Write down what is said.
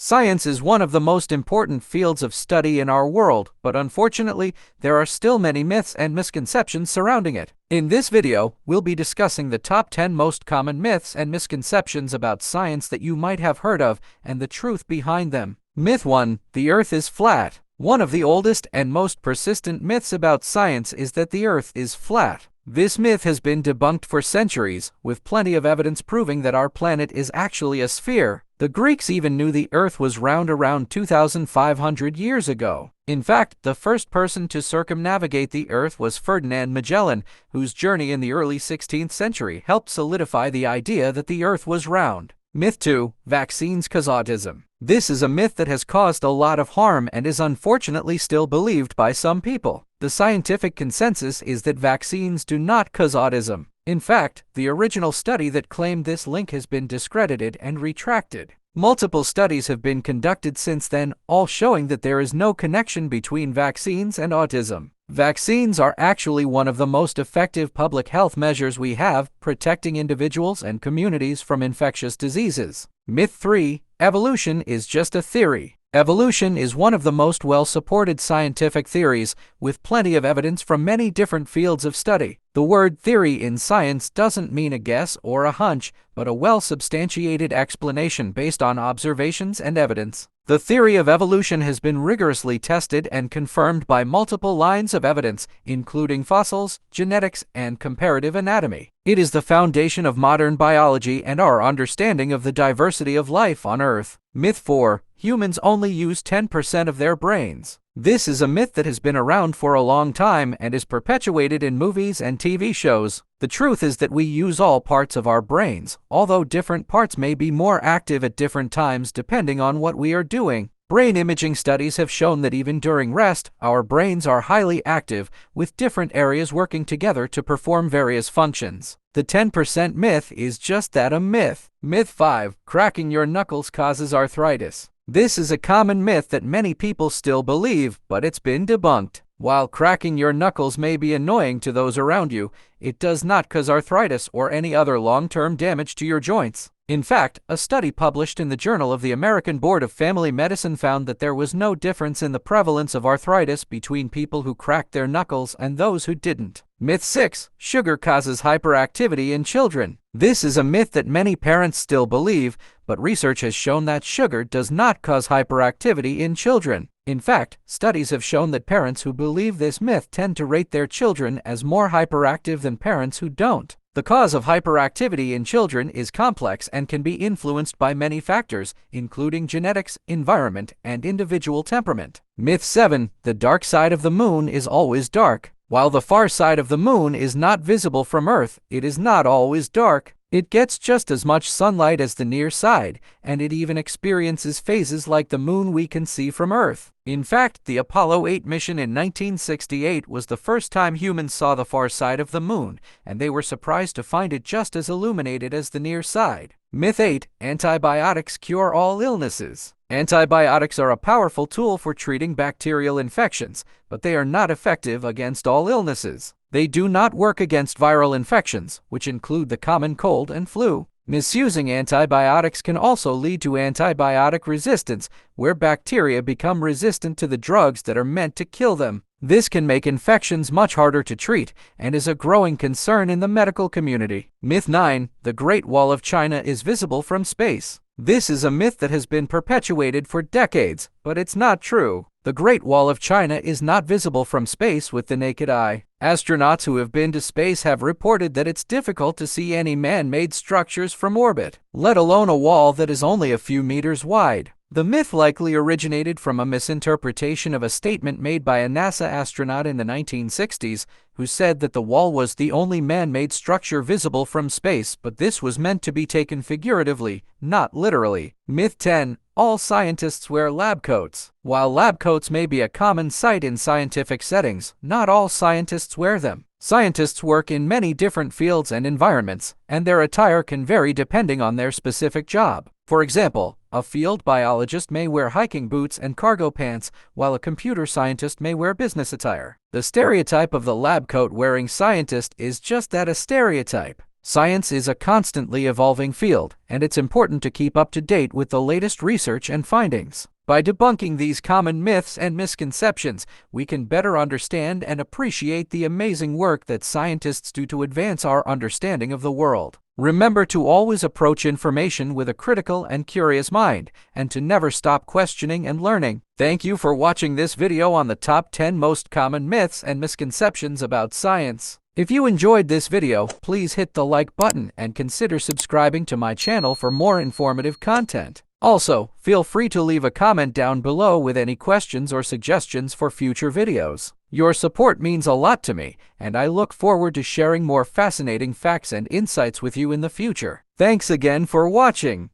Science is one of the most important fields of study in our world, but unfortunately, there are still many myths and misconceptions surrounding it. In this video, we'll be discussing the top 10 most common myths and misconceptions about science that you might have heard of and the truth behind them. Myth 1. The Earth is flat. One of the oldest and most persistent myths about science is that the Earth is flat. This myth has been debunked for centuries, with plenty of evidence proving that our planet is actually a sphere. The Greeks even knew the Earth was round around 2,500 years ago. In fact, the first person to circumnavigate the Earth was Ferdinand Magellan, whose journey in the early 16th century helped solidify the idea that the Earth was round. Myth 2. Vaccines cause autism. This is a myth that has caused a lot of harm and is unfortunately still believed by some people. The scientific consensus is that vaccines do not cause autism. In fact, the original study that claimed this link has been discredited and retracted. Multiple studies have been conducted since then, all showing that there is no connection between vaccines and autism. Vaccines are actually one of the most effective public health measures we have, protecting individuals and communities from infectious diseases. Myth 3. Evolution is just a theory. Evolution is one of the most well-supported scientific theories, with plenty of evidence from many different fields of study. The word theory in science doesn't mean a guess or a hunch, but a well-substantiated explanation based on observations and evidence. The theory of evolution has been rigorously tested and confirmed by multiple lines of evidence, including fossils, genetics, and comparative anatomy. It is the foundation of modern biology and our understanding of the diversity of life on Earth. Myth 4. Humans only use 10% of their brains. This is a myth that has been around for a long time and is perpetuated in movies and TV shows. The truth is that we use all parts of our brains, although different parts may be more active at different times depending on what we are doing. Brain imaging studies have shown that even during rest, our brains are highly active, with different areas working together to perform various functions. The 10% myth is just that, a myth. Myth 5. Cracking your knuckles causes arthritis. This is a common myth that many people still believe, but it's been debunked. While cracking your knuckles may be annoying to those around you, it does not cause arthritis or any other long-term damage to your joints. In fact, a study published in the Journal of the American Board of Family Medicine found that there was no difference in the prevalence of arthritis between people who cracked their knuckles and those who didn't. Myth 6. Sugar causes hyperactivity in children. This is a myth that many parents still believe, but research has shown that sugar does not cause hyperactivity in children. In fact, studies have shown that parents who believe this myth tend to rate their children as more hyperactive than parents who don't. The cause of hyperactivity in children is complex and can be influenced by many factors, including genetics, environment, and individual temperament. Myth 7. The dark side of the moon is always dark. While the far side of the moon is not visible from Earth, it is not always dark. It gets just as much sunlight as the near side, and it even experiences phases like the moon we can see from Earth. In fact, the Apollo 8 mission in 1968 was the first time humans saw the far side of the moon, and they were surprised to find it just as illuminated as the near side. Myth 8. Antibiotics cure all illnesses. Antibiotics are a powerful tool for treating bacterial infections, but they are not effective against all illnesses. They do not work against viral infections, which include the common cold and flu. Misusing antibiotics can also lead to antibiotic resistance, where bacteria become resistant to the drugs that are meant to kill them. This can make infections much harder to treat and is a growing concern in the medical community. Myth 9. The Great Wall of China is visible from space. This is a myth that has been perpetuated for decades, but it's not true. The Great Wall of China is not visible from space with the naked eye. Astronauts who have been to space have reported that it's difficult to see any man-made structures from orbit, let alone a wall that is only a few meters wide. The myth likely originated from a misinterpretation of a statement made by a NASA astronaut in the 1960s, who said that the wall was the only man-made structure visible from space, but this was meant to be taken figuratively, not literally. Myth 10. All scientists wear lab coats. While lab coats may be a common sight in scientific settings, not all scientists wear them. Scientists work in many different fields and environments, and their attire can vary depending on their specific job. For example, a field biologist may wear hiking boots and cargo pants, while a computer scientist may wear business attire. The stereotype of the lab coat-wearing scientist is just that, a stereotype. Science is a constantly evolving field, and it's important to keep up to date with the latest research and findings. By debunking these common myths and misconceptions, we can better understand and appreciate the amazing work that scientists do to advance our understanding of the world. Remember to always approach information with a critical and curious mind, and to never stop questioning and learning. Thank you for watching this video on the top 10 most common myths and misconceptions about science. If you enjoyed this video, please hit the like button and consider subscribing to my channel for more informative content. Also, feel free to leave a comment down below with any questions or suggestions for future videos. Your support means a lot to me, and I look forward to sharing more fascinating facts and insights with you in the future. Thanks again for watching.